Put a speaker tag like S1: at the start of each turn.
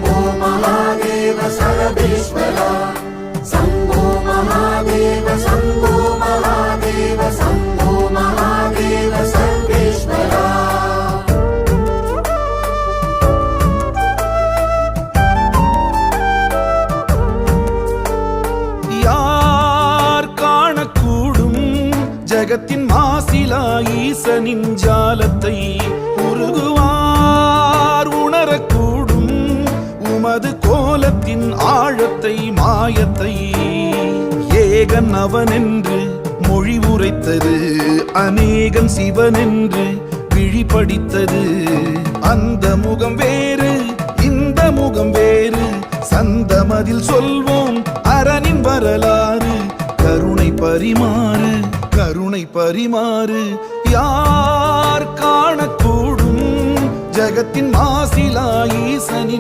S1: शम्भो महादेव सर्वेश्वरा शम्भो महादेव शम्भो महादेव शम्भो महादेव सर्वेश्वरा
S2: ஜகத்தின் மாசிலா ஈசனின் ஜாலத்தை உருகுவார் உணரக்கூடும் உமது கோலத்தின் ஆழத்தை மாயத்தை ஏகன் அவனென்று மொழி உரைத்தது அநேகன் சிவனென்று விழிபடித்தது அந்த முகம் வேறு இந்த முகம் வேறு சந்தமதில் சொல்வோம் அரணின் வரலாறு கருணை பரிமாறு கருணை பரிமாறு யார் காணக்கூடும் ஜகத்தின் மாசிலா ஈசனின்